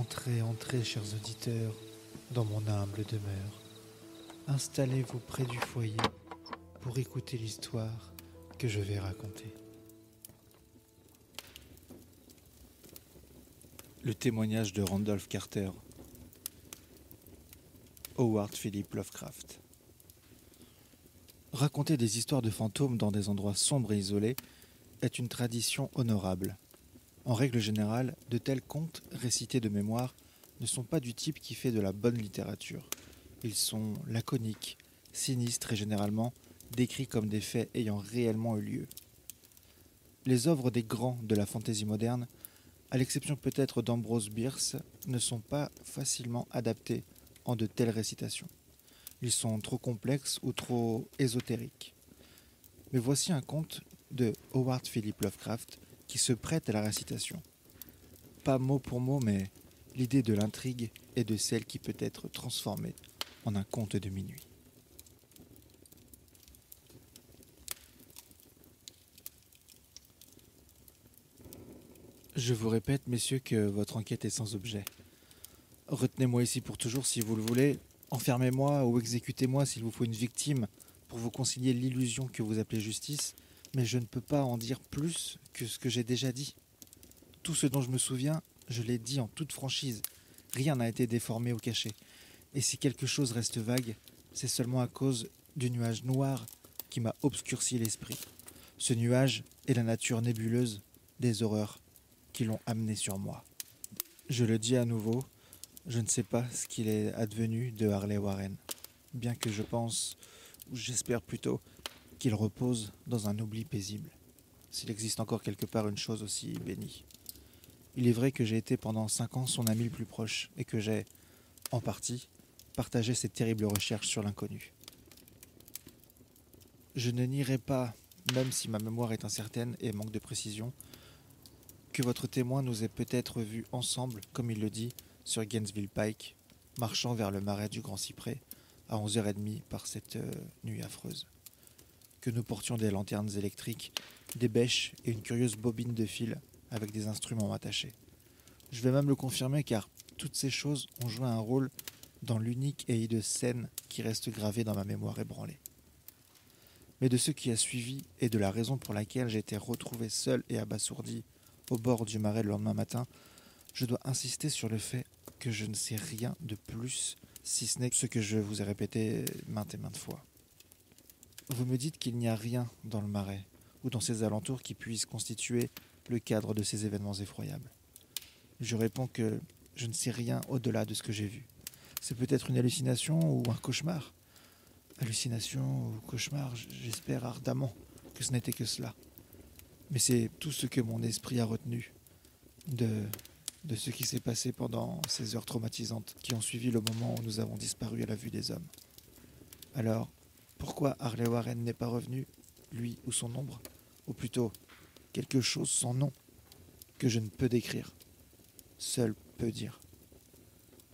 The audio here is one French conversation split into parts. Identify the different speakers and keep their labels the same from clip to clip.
Speaker 1: Entrez, entrez, chers auditeurs, dans mon humble demeure. Installez-vous près du foyer pour écouter l'histoire que je vais raconter. Le témoignage de Randolph Carter. Howard Philip Lovecraft. Raconter des histoires de fantômes dans des endroits sombres et isolés est une tradition honorable. En règle générale, de tels contes récités de mémoire ne sont pas du type qui fait de la bonne littérature. Ils sont laconiques, sinistres et généralement décrits comme des faits ayant réellement eu lieu. Les œuvres des grands de la fantaisie moderne, à l'exception peut-être d'Ambrose Bierce, ne sont pas facilement adaptées en de telles récitations. Ils sont trop complexes ou trop ésotériques. Mais voici un conte de Howard Philip Lovecraft qui se prête à la récitation. Pas mot pour mot, mais l'idée de l'intrigue est de celle qui peut être transformée en un conte de minuit. Je vous répète, messieurs, que votre enquête est sans objet. Retenez-moi ici pour toujours si vous le voulez, enfermez-moi ou exécutez-moi s'il vous faut une victime pour vous concilier l'illusion que vous appelez justice, mais je ne peux pas en dire plus que ce que j'ai déjà dit. Tout ce dont je me souviens, je l'ai dit en toute franchise. Rien n'a été déformé ou caché. Et si quelque chose reste vague, c'est seulement à cause du nuage noir qui m'a obscurci l'esprit. Ce nuage est la nature nébuleuse des horreurs qui l'ont amené sur moi. Je le dis à nouveau, je ne sais pas ce qu'il est advenu de Harley Warren, bien que je pense, ou j'espère plutôt, qu'il repose dans un oubli paisible, s'il existe encore quelque part une chose aussi bénie. Il est vrai que j'ai été pendant 5 ans son ami le plus proche, et que j'ai, en partie, partagé ses terribles recherches sur l'inconnu. Je ne nierai pas, même si ma mémoire est incertaine et manque de précision, que votre témoin nous ait peut-être vus ensemble, comme il le dit, sur Gainesville Pike, marchant vers le marais du Grand Cyprès, à 11h30 par cette nuit affreuse. Que nous portions des lanternes électriques, des bêches et une curieuse bobine de fil avec des instruments attachés. Je vais même le confirmer car toutes ces choses ont joué un rôle dans l'unique et hideuse scène qui reste gravée dans ma mémoire ébranlée. Mais de ce qui a suivi et de la raison pour laquelle j'ai été retrouvé seul et abasourdi au bord du marais le lendemain matin, je dois insister sur le fait que je ne sais rien de plus, si ce n'est ce que je vous ai répété maintes et maintes fois. Vous me dites qu'il n'y a rien dans le marais ou dans ses alentours qui puisse constituer le cadre de ces événements effroyables. Je réponds que je ne sais rien au-delà de ce que j'ai vu. C'est peut-être une hallucination ou un cauchemar. Hallucination ou cauchemar, j'espère ardemment que ce n'était que cela. Mais c'est tout ce que mon esprit a retenu de ce qui s'est passé pendant ces heures traumatisantes qui ont suivi le moment où nous avons disparu à la vue des hommes. Alors, pourquoi Harley Warren n'est pas revenu, lui ou son ombre, ou plutôt quelque chose sans nom, que je ne peux décrire, seul peut dire.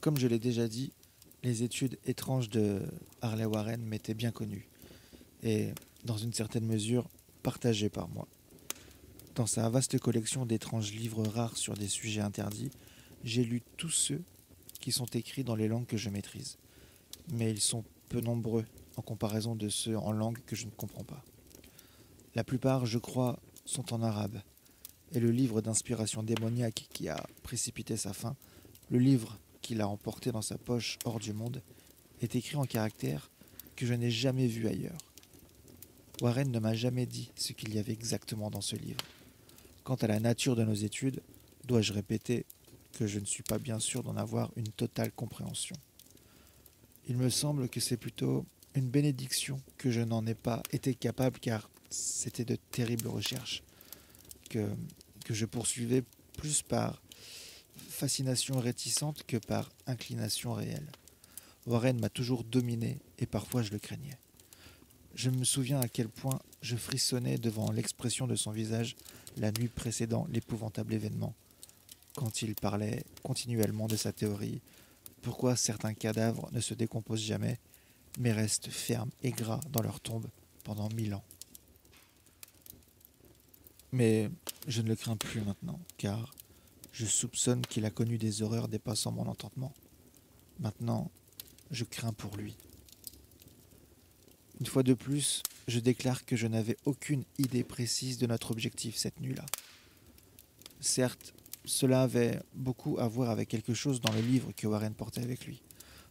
Speaker 1: Comme je l'ai déjà dit, les études étranges de Harley Warren m'étaient bien connues, et, dans une certaine mesure, partagées par moi. Dans sa vaste collection d'étranges livres rares sur des sujets interdits, j'ai lu tous ceux qui sont écrits dans les langues que je maîtrise. Mais ils sont peu nombreux en comparaison de ceux en langue que je ne comprends pas. La plupart, je crois, sont en arabe. Et le livre d'inspiration démoniaque qui a précipité sa fin, le livre qu'il a emporté dans sa poche hors du monde, est écrit en caractères que je n'ai jamais vus ailleurs. Warren ne m'a jamais dit ce qu'il y avait exactement dans ce livre. Quant à la nature de nos études, dois-je répéter que je ne suis pas bien sûr d'en avoir une totale compréhension. Il me semble que c'est plutôt une bénédiction que je n'en ai pas été capable car c'était de terribles recherches que je poursuivais plus par fascination réticente que par inclination réelle. Warren m'a toujours dominé et parfois je le craignais. Je me souviens à quel point je frissonnais devant l'expression de son visage la nuit précédant l'épouvantable événement, quand il parlait continuellement de sa théorie, pourquoi certains cadavres ne se décomposent jamais, mais restent fermes et gras dans leur tombe pendant 1000 ans. Mais je ne le crains plus maintenant, car Je soupçonne qu'il a connu des horreurs dépassant mon entendement. Maintenant, je crains pour lui. Une fois de plus, je déclare que je n'avais aucune idée précise de notre objectif cette nuit-là. Certes, cela avait beaucoup à voir avec quelque chose dans le livre que Warren portait avec lui.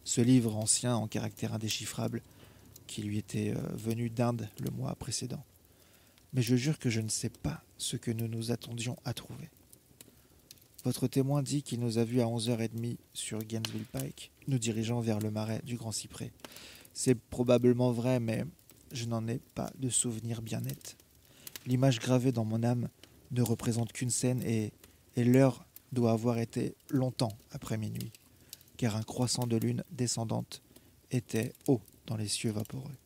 Speaker 1: Ce livre ancien en caractère indéchiffrable qui lui était venu d'Inde le mois précédent. Mais je jure que je ne sais pas ce que nous nous attendions à trouver. Votre témoin dit qu'il nous a vus à 11h30 sur Gainesville Pike, nous dirigeant vers le marais du Grand Cyprès. C'est probablement vrai, mais je n'en ai pas de souvenir bien net. L'image gravée dans mon âme ne représente qu'une scène et l'heure doit avoir été longtemps après minuit, car un croissant de lune descendante était haut dans les cieux vaporeux.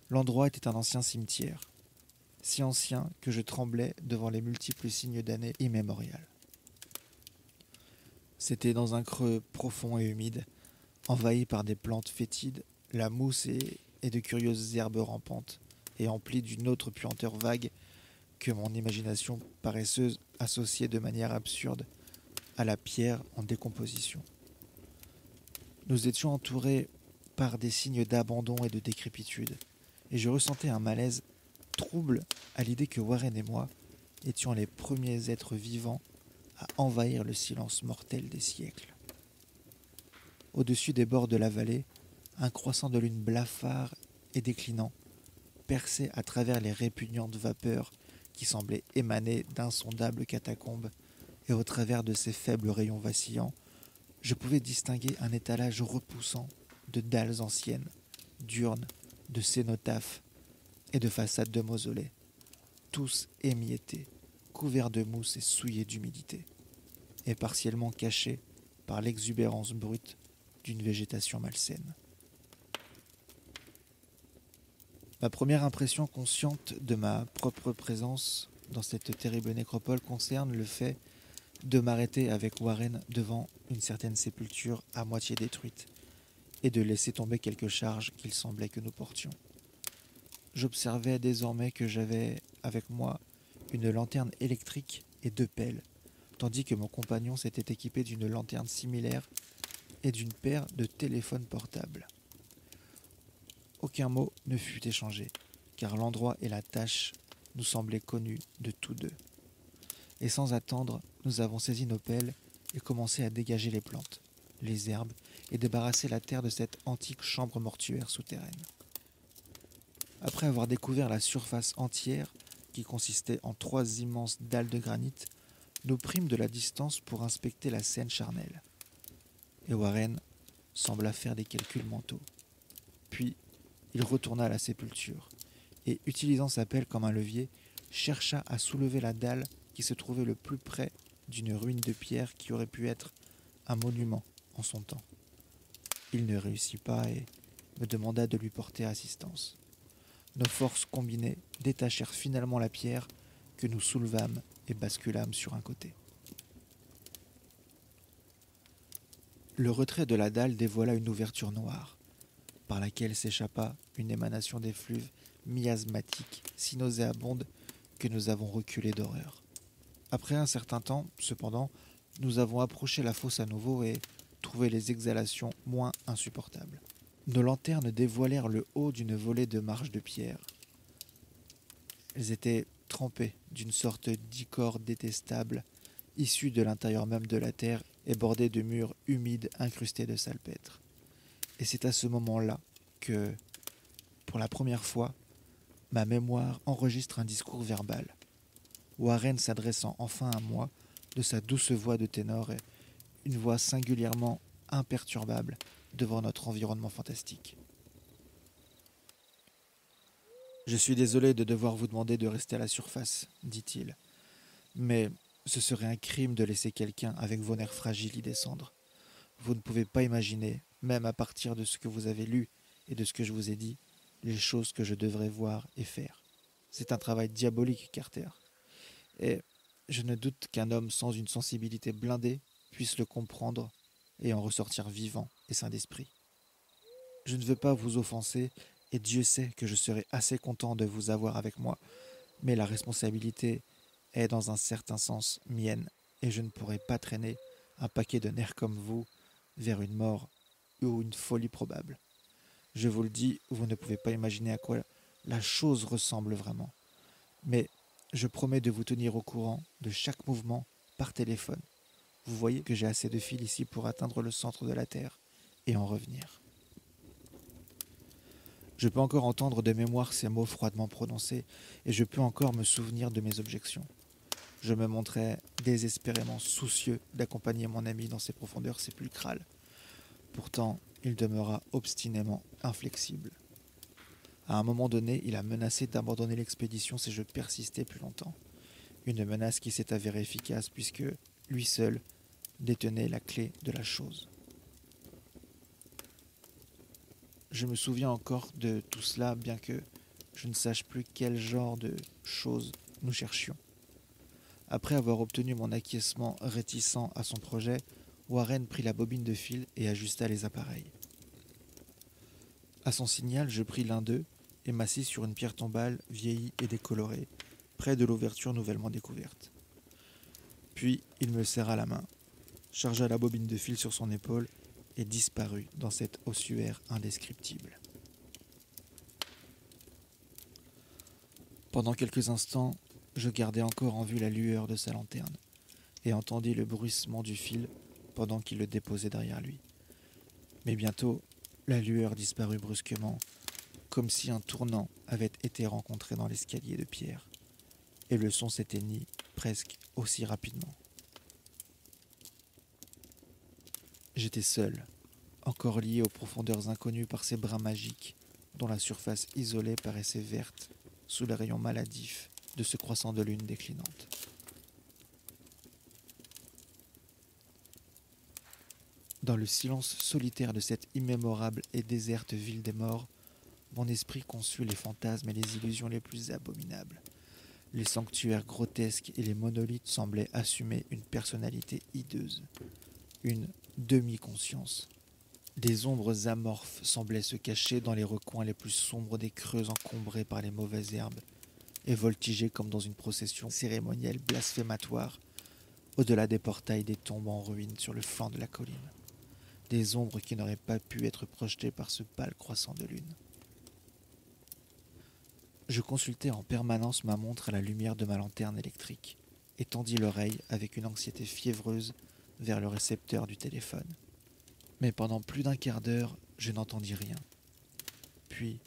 Speaker 1: L'endroit était un ancien cimetière, si ancien que je tremblais devant les multiples signes d'années immémoriales. C'était dans un creux profond et humide, envahi par des plantes fétides, la mousse et de curieuses herbes rampantes, et empli d'une autre puanteur vague que mon imagination paresseuse associait de manière absurde à la pierre en décomposition. Nous étions entourés par des signes d'abandon et de décrépitude, et je ressentais un malaise trouble à l'idée que Warren et moi étions les premiers êtres vivants à envahir le silence mortel des siècles. Au-dessus des bords de la vallée, un croissant de lune blafard et déclinant perçait à travers les répugnantes vapeurs qui semblaient émaner d'insondables catacombes, et au travers de ces faibles rayons vacillants, je pouvais distinguer un étalage repoussant de dalles anciennes, d'urnes, de cénotaphes et de façades de mausolées, tous émiettés, couverts de mousse et souillés d'humidité, et partiellement cachés par l'exubérance brute d'une végétation malsaine. Ma première impression consciente de ma propre présence dans cette terrible nécropole concerne le fait de m'arrêter avec Warren devant une certaine sépulture à moitié détruite et de laisser tomber quelques charges qu'il semblait que nous portions. J'observais désormais que j'avais avec moi une lanterne électrique et 2 pelles, tandis que mon compagnon s'était équipé d'une lanterne similaire et d'une paire de téléphones portables. Aucun mot ne fut échangé, car l'endroit et la tâche nous semblaient connus de tous deux. Et sans attendre, nous avons saisi nos pelles et commencé à dégager les plantes, les herbes et débarrasser la terre de cette antique chambre mortuaire souterraine. Après avoir découvert la surface entière, qui consistait en 3 immenses dalles de granit, nous prîmes de la distance pour inspecter la scène charnelle. Et Warren sembla faire des calculs mentaux. Puis, il retourna à la sépulture et, utilisant sa pelle comme un levier, chercha à soulever la dalle qui se trouvait le plus près d'une ruine de pierre qui aurait pu être un monument en son temps. Il ne réussit pas et me demanda de lui porter assistance. Nos forces combinées détachèrent finalement la pierre que nous soulevâmes et basculâmes sur un côté. Le retrait de la dalle dévoila une ouverture noire, par laquelle s'échappa une émanation d'effluve miasmatique si nauséabonde que nous avons reculé d'horreur. Après un certain temps, cependant, nous avons approché la fosse à nouveau et trouvé les exhalations moins insupportables. Nos lanternes dévoilèrent le haut d'une volée de marches de pierre. Elles étaient trempées d'une sorte d'ichor détestable, issue de l'intérieur même de la terre et bordée de murs humides incrustés de salpêtre. Et c'est à ce moment-là que, pour la première fois, ma mémoire enregistre un discours verbal. Warren s'adressant enfin à moi de sa douce voix de ténor et une voix singulièrement imperturbable devant notre environnement fantastique. « Je suis désolé de devoir vous demander de rester à la surface, dit-il, mais ce serait un crime de laisser quelqu'un avec vos nerfs fragiles y descendre. Vous ne pouvez pas imaginer, même à partir de ce que vous avez lu et de ce que je vous ai dit, les choses que je devrais voir et faire. C'est un travail diabolique, Carter. Et je ne doute qu'un homme sans une sensibilité blindée puisse le comprendre et en ressortir vivant et sain d'esprit. Je ne veux pas vous offenser, et Dieu sait que je serai assez content de vous avoir avec moi, mais la responsabilité est dans un certain sens mienne, et je ne pourrai pas traîner un paquet de nerfs comme vous vers une mort ou une folie probable. Je vous le dis, vous ne pouvez pas imaginer à quoi la chose ressemble vraiment. Mais je promets de vous tenir au courant de chaque mouvement par téléphone. Vous voyez que j'ai assez de fil ici pour atteindre le centre de la Terre et en revenir. Je peux encore entendre de mémoire ces mots froidement prononcés et je peux encore me souvenir de mes objections. Je me montrais désespérément soucieux d'accompagner mon ami dans ses profondeurs sépulcrales. Pourtant, il demeura obstinément inflexible. À un moment donné, il a menacé d'abandonner l'expédition si je persistais plus longtemps. Une menace qui s'est avérée efficace puisque lui seul détenait la clé de la chose. Je me souviens encore de tout cela, bien que je ne sache plus quel genre de choses nous cherchions. Après avoir obtenu mon acquiescement réticent à son projet, Warren prit la bobine de fil et ajusta les appareils. À son signal, je pris l'un d'eux et m'assis sur une pierre tombale vieillie et décolorée, près de l'ouverture nouvellement découverte. Puis il me serra la main, chargea la bobine de fil sur son épaule et disparut dans cet ossuaire indescriptible. Pendant quelques instants, je gardai encore en vue la lueur de sa lanterne et entendis le bruissement du fil pendant qu'il le déposait derrière lui. Mais bientôt, la lueur disparut brusquement, comme si un tournant avait été rencontré dans l'escalier de pierre, et le son s'éteignit presque aussi rapidement. J'étais seul, encore lié aux profondeurs inconnues par ces brins magiques, dont la surface isolée paraissait verte sous les rayons maladifs de ce croissant de lune déclinante. Dans le silence solitaire de cette immémorable et déserte ville des morts, mon esprit conçut les fantasmes et les illusions les plus abominables. Les sanctuaires grotesques et les monolithes semblaient assumer une personnalité hideuse, une demi-conscience. Des ombres amorphes semblaient se cacher dans les recoins les plus sombres des creux encombrés par les mauvaises herbes et voltiger comme dans une procession cérémonielle blasphématoire au-delà des portails des tombes en ruine sur le flanc de la colline. Des ombres qui n'auraient pas pu être projetées par ce pâle croissant de lune. Je consultai en permanence ma montre à la lumière de ma lanterne électrique et tendis l'oreille avec une anxiété fiévreuse vers le récepteur du téléphone. Mais pendant plus d'un quart d'heure, je n'entendis rien. Puis,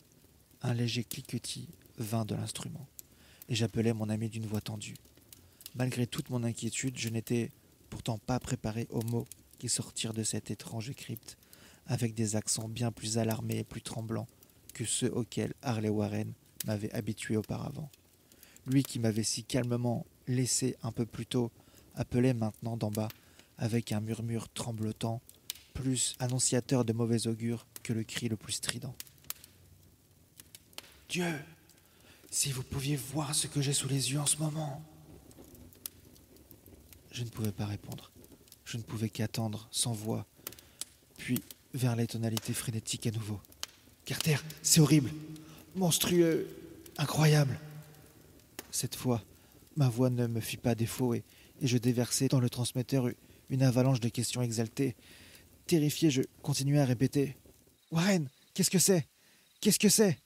Speaker 1: un léger cliquetis vint de l'instrument, et j'appelai mon ami d'une voix tendue. Malgré toute mon inquiétude, je n'étais pourtant pas préparé aux mots qui sortirent de cette étrange crypte, avec des accents bien plus alarmés et plus tremblants que ceux auxquels Harley Warren m'avait habitué auparavant. Lui qui m'avait si calmement laissé un peu plus tôt appelait maintenant d'en bas, avec un murmure tremblotant, plus annonciateur de mauvais augure que le cri le plus strident. « Dieu, si vous pouviez voir ce que j'ai sous les yeux en ce moment !» Je ne pouvais pas répondre. Je ne pouvais qu'attendre, sans voix. Puis, vers les tonalités frénétiques à nouveau. « Carter, c'est horrible, monstrueux, incroyable !» Cette fois, ma voix ne me fit pas défaut et je déversai dans le transmetteur une avalanche de questions exaltées. Terrifié, je continuai à répéter « Warren, qu'est-ce que c'est ? Qu'est-ce que c'est ?»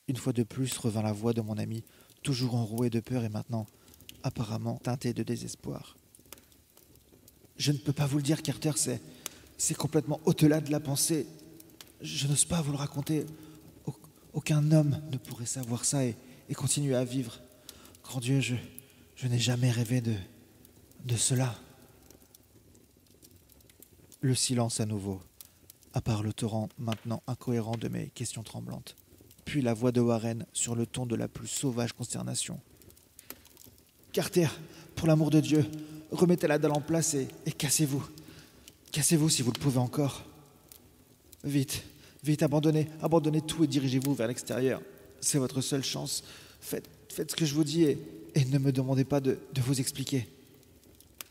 Speaker 1: Une fois de plus revint la voix de mon ami, toujours enrouée de peur et maintenant, apparemment, teintée de désespoir. « Je ne peux pas vous le dire, Carter, c'est complètement au-delà de la pensée. Je n'ose pas vous le raconter. Aucun homme ne pourrait savoir ça et continuer à vivre. Grand Dieu, je n'ai jamais rêvé de cela. » Le silence à nouveau, à part le torrent maintenant incohérent de mes questions tremblantes. Puis la voix de Warren sur le ton de la plus sauvage consternation. « Carter, pour l'amour de Dieu, remettez la dalle en place et cassez-vous. Cassez-vous si vous le pouvez encore. Vite, vite, abandonnez tout et dirigez-vous vers l'extérieur. C'est votre seule chance. Faites ce que je vous dis et ne me demandez pas de vous expliquer. »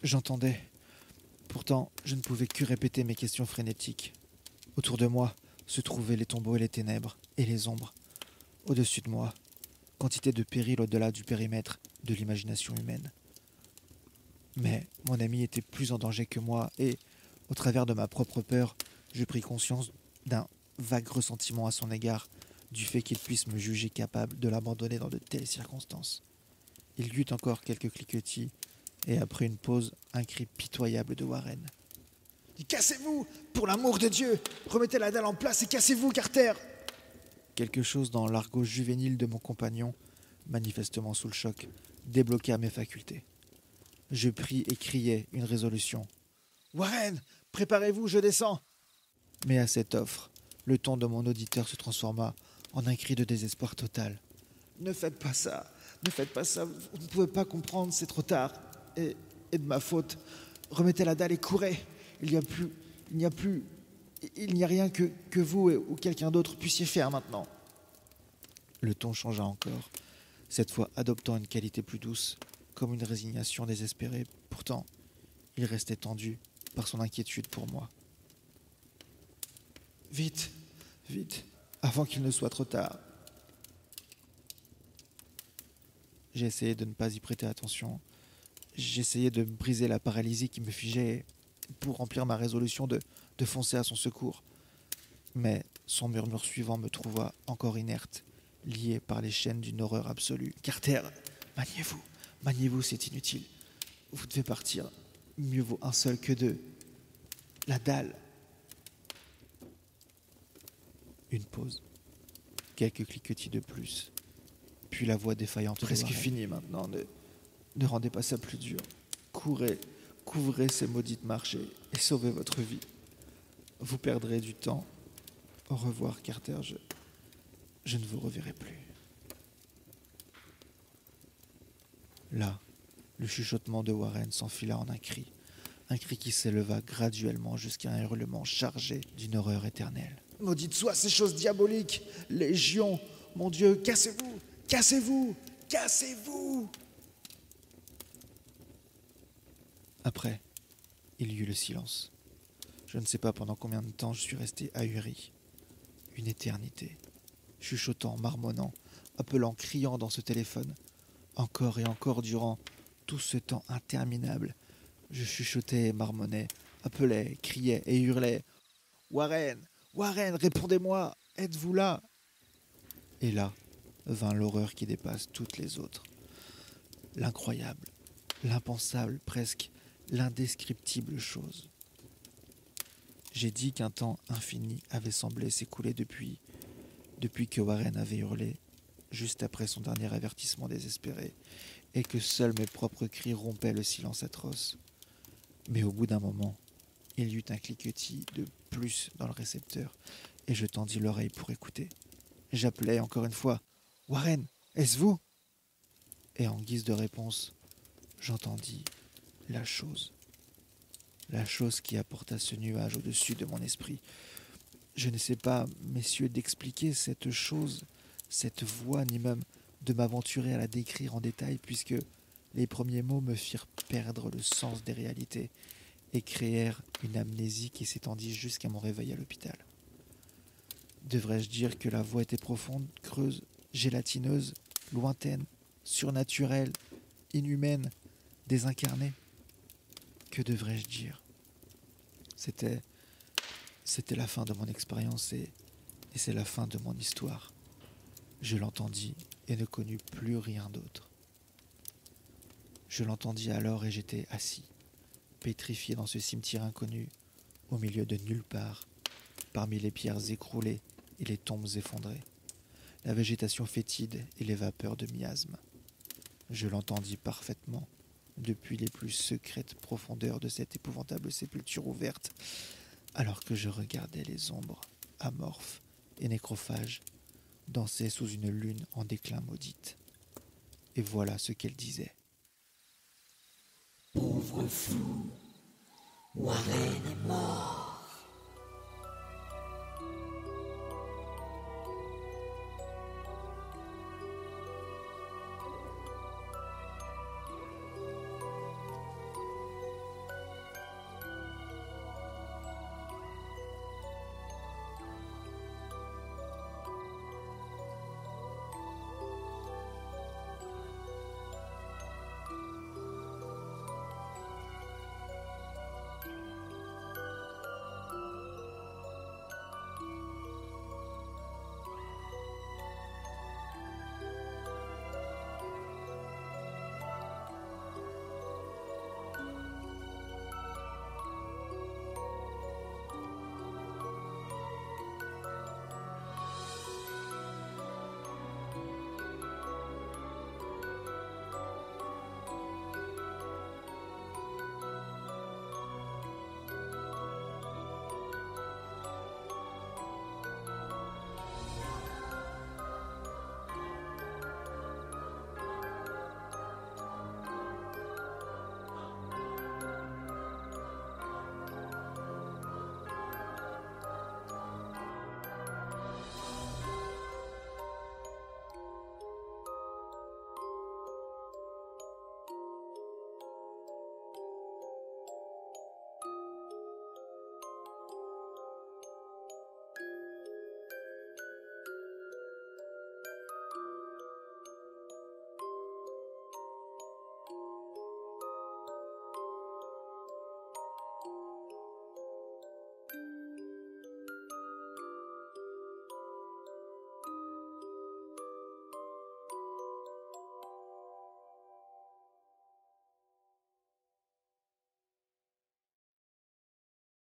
Speaker 1: J'entendais. Pourtant, je ne pouvais que répéter mes questions frénétiques. Autour de moi se trouvaient les tombeaux et les ténèbres et les ombres. Au-dessus de moi, quantité de périls au-delà du périmètre de l'imagination humaine. Mais Mon ami était plus en danger que moi et, au travers de ma propre peur, je pris conscience d'un vague ressentiment à son égard, du fait qu'il puisse me juger capable de l'abandonner dans de telles circonstances. Il y eut encore quelques cliquetis, et après une pause, un cri pitoyable de Warren. « Cassez-vous! Pour l'amour de Dieu! Remettez la dalle en place et cassez-vous, Carter !» Quelque chose dans l'argot juvénile de mon compagnon, manifestement sous le choc, débloqua mes facultés. Je pris et criai une résolution. « Warren, préparez-vous, je descends !» Mais à cette offre, le ton de mon auditeur se transforma en un cri de désespoir total. « Ne faites pas ça, ne faites pas ça, vous ne pouvez pas comprendre, c'est trop tard. Et de ma faute, remettez la dalle et courez. Il n'y a rien que vous ou quelqu'un d'autre puissiez faire maintenant. » Le ton changea encore, cette fois adoptant une qualité plus douce, comme une résignation désespérée. Pourtant, il restait tendu par son inquiétude pour moi. « Vite, vite, avant qu'il ne soit trop tard. » J'ai essayé de ne pas y prêter attention. J'essayais de briser la paralysie qui me figeait pour remplir ma résolution de foncer à son secours. Mais son murmure suivant me trouva encore inerte, lié par les chaînes d'une horreur absolue. « Carter, maniez-vous, c'est inutile. Vous devez partir. Mieux vaut un seul que deux. La dalle. » Une pause. Quelques cliquetis de plus. Puis la voix défaillante. Presque fini maintenant. Ne rendez pas ça plus dur. Courez, couvrez ces maudites marches et sauvez votre vie. Vous perdrez du temps. Au revoir, Carter. Je ne vous reverrai plus. Là, le chuchotement de Warren s'enfila en un cri qui s'éleva graduellement jusqu'à un hurlement chargé d'une horreur éternelle. « Maudite soit ces choses diaboliques! Légion! Mon Dieu, cassez-vous! Cassez-vous! Cassez-vous !» Après, il y eut le silence. Je ne sais pas pendant combien de temps je suis resté ahuri. Une éternité. Chuchotant, marmonnant, appelant, criant dans ce téléphone. Encore et encore durant tout ce temps interminable, je chuchotais et marmonnais, appelais, criais et hurlais. « Warren, Warren, répondez-moi, êtes-vous là ?» Et là vint l'horreur qui dépasse toutes les autres. L'incroyable, l'impensable, presque l'indescriptible chose. J'ai dit qu'un temps infini avait semblé s'écouler depuis que Warren avait hurlé, juste après son dernier avertissement désespéré, et que seuls mes propres cris rompaient le silence atroce. Mais au bout d'un moment, il y eut un cliquetis de plus dans le récepteur, et je tendis l'oreille pour écouter. J'appelais encore une fois « Warren, est-ce vous ?» Et en guise de réponse, j'entendis la chose. La chose qui apporta ce nuage au-dessus de mon esprit. Je ne sais pas, messieurs, d'expliquer cette chose, cette voix, ni même de m'aventurer à la décrire en détail, puisque les premiers mots me firent perdre le sens des réalités et créèrent une amnésie qui s'étendit jusqu'à mon réveil à l'hôpital. Devrais-je dire que la voix était profonde, creuse, gélatineuse, lointaine, surnaturelle, inhumaine, désincarnée? Que devrais-je dire? C'était la fin de mon expérience et c'est la fin de mon histoire. Je l'entendis et ne connus plus rien d'autre. Je l'entendis alors et j'étais assis, pétrifié dans ce cimetière inconnu, au milieu de nulle part, parmi les pierres écroulées et les tombes effondrées, la végétation fétide et les vapeurs de miasme. Je l'entendis parfaitement, depuis les plus secrètes profondeurs de cette épouvantable sépulture ouverte, alors que je regardais les ombres, amorphes et nécrophages, danser sous une lune en déclin maudite. Et voilà ce qu'elle disait.
Speaker 2: Pauvre fou, Warren est mort.